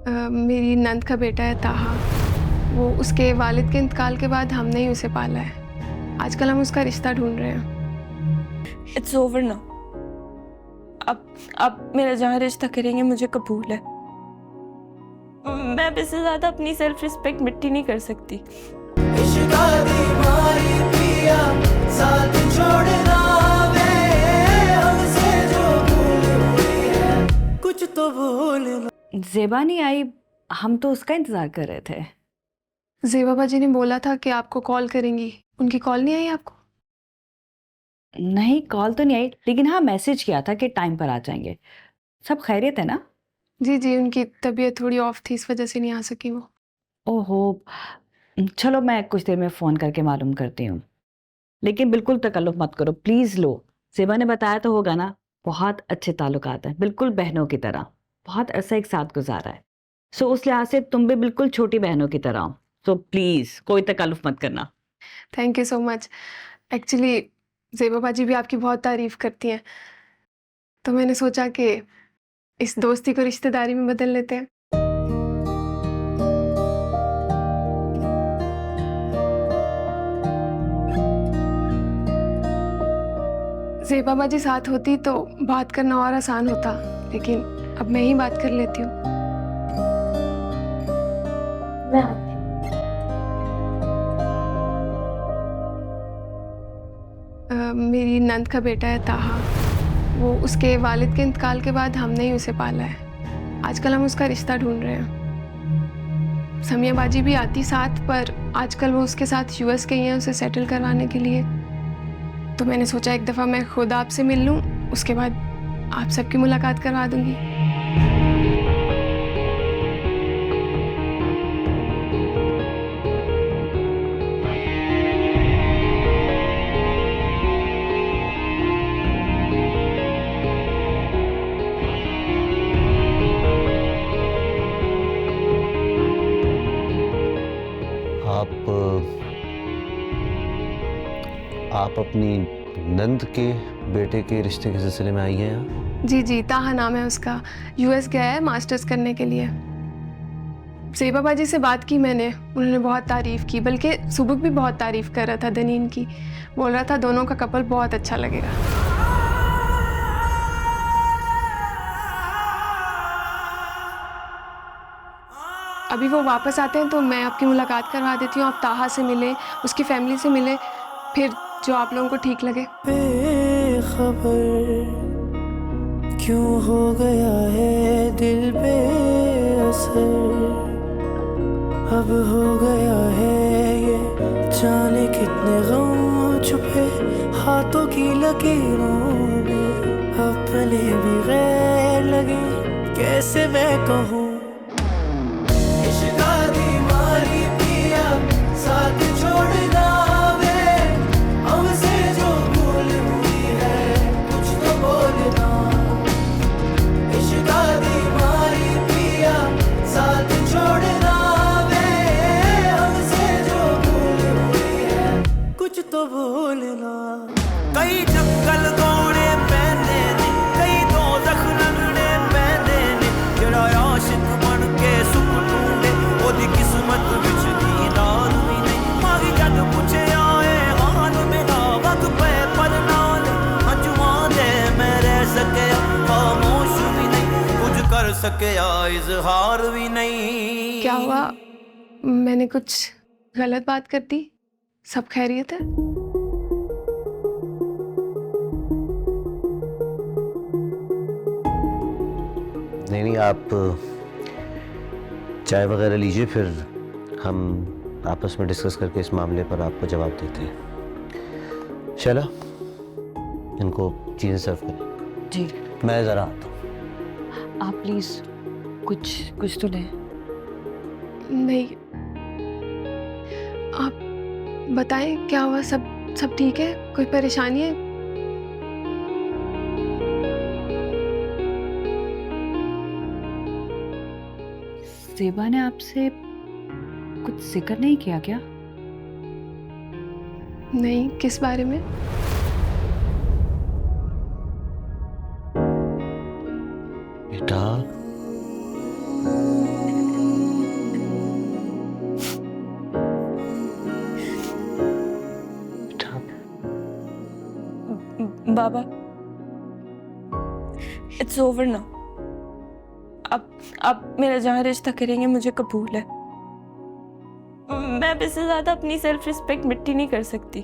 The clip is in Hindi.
मेरी नंद का बेटा है ताहा। वो उसके वालिद के इंतकाल के बाद हमने ही उसे पाला है। आजकल हम उसका रिश्ता ढूंढ रहे हैं। इट्स ओवर ना। अब मेरा जहाँ रिश्ता करेंगे मुझे कबूल है। मैं अब इससे ज्यादा अपनी सेल्फ रिस्पेक्ट मिट्टी नहीं कर सकती। कुछ तो बोलना। ज़ेबा नहीं आई, हम तो उसका इंतजार कर रहे थे। ज़ेबा बाजी ने बोला था कि आपको कॉल करेंगी। उनकी कॉल नहीं आई आपको? नहीं, कॉल तो नहीं आई, लेकिन हाँ मैसेज किया था कि टाइम पर आ जाएंगे। सब खैरियत है ना? जी जी, उनकी तबीयत थोड़ी ऑफ थी, इस वजह से नहीं आ सकी वो। ओहो, चलो मैं कुछ देर में फ़ोन करके मालूम करती हूँ। लेकिन बिल्कुल तकल्लुफ मत करो, प्लीज़ लो। ज़ेबा ने बताया तो होगा ना, बहुत अच्छे ताल्लुकात हैं, बिल्कुल बहनों की तरह। बहुत अरसा एक साथ गुजारा है। सो उस लिहाज से तुम भी बिल्कुल छोटी बहनों की तरह हो। सो प्लीज़ कोई तकल्लुफ मत करना। Thank you so much. Actually Zeba बाजी भी आपकी बहुत तारीफ़ करती हैं, तो मैंने सोचा कि इस दोस्ती को रिश्तेदारी में बदल लेते हैं। ज़ेबा बाजी साथ होती तो बात करना और आसान होता, लेकिन अब मैं ही बात कर लेती हूँ। मेरी नंद का बेटा है ताहा। वो उसके वालिद के इंतकाल के बाद हमने ही उसे पाला है। आजकल हम उसका रिश्ता ढूंढ रहे हैं। समिया बाजी भी आती साथ, पर आजकल वो उसके साथ यूएस गई हैं उसे सेटल करवाने के लिए। तो मैंने सोचा एक दफ़ा मैं खुद आपसे मिल लूँ, उसके बाद आप सबकी मुलाकात करवा दूंगी। आप अपनी नंद के बेटे के रिश्ते के सिलसिले में आई हैं यहाँ? जी जी, ताहा नाम है उसका। यूएस गया है मास्टर्स करने के लिए। ज़ेबा बाजी से बात की मैंने, उन्होंने बहुत तारीफ़ की, बल्कि सुबुक भी बहुत तारीफ़ कर रहा था दनीन की। बोल रहा था दोनों का कपल बहुत अच्छा लगेगा। अभी वो वापस आते हैं तो मैं आपकी मुलाकात करवा देती हूँ। आप ताहा से मिले, उसकी फैमिली से मिले, फिर जो आप लोगों को ठीक लगे। बेखबर क्यों हो गया है दिल बेअसर, अब हो गया है ये जाने कितने गम छुपे हाथों की लकीरों में, अपने भी गैर लगे कैसे मैं कहूँ। साथ छोड़ना वे हमसे जो भूल हुई है, कुछ तो बोलना। इश्क़ बीमारी पिया साथ छोड़ना वे हमसे जो भूल हुई है, कुछ तो बोलना। कई जंगल दौड़े मैंने ने, कई दोज़ख लंघने मैंने ने, जड़ा आशिक बन के सुख ढूंढे ओदी किस्मत विच दीदार भी नहीं। मागी जद पूछे आए हाल मेरा वक्त पे पर नाल हंजुआ दे मैं रह सके, खामोश भी नहीं कुछ कर सके, इजहार भी नहीं। क्या हुआ, मैंने कुछ गलत बात कर दी? सब खैरियत है? नहीं, आप चाय वगैरह लीजिए, फिर हम आपस में डिस्कस करके इस मामले पर आपको जवाब देते हैं। शैला, इनको चीज़ें सर्व करें। जी। मैं ज़रा आता हूँ। आप प्लीज़ कुछ तो लें। नहीं, आप बताएं क्या हुआ? सब ठीक है? कोई परेशानी है? ज़ेबा ने आपसे कुछ जिक्र नहीं किया क्या? नहीं, किस बारे में? बेटा, बाबा, इट्स ओवर ना। अब मेरा जहाँ रिश्ता करेंगे मुझे कबूल है। मैं अब इससे ज्यादा अपनी सेल्फ रिस्पेक्ट मिट्टी नहीं कर सकती।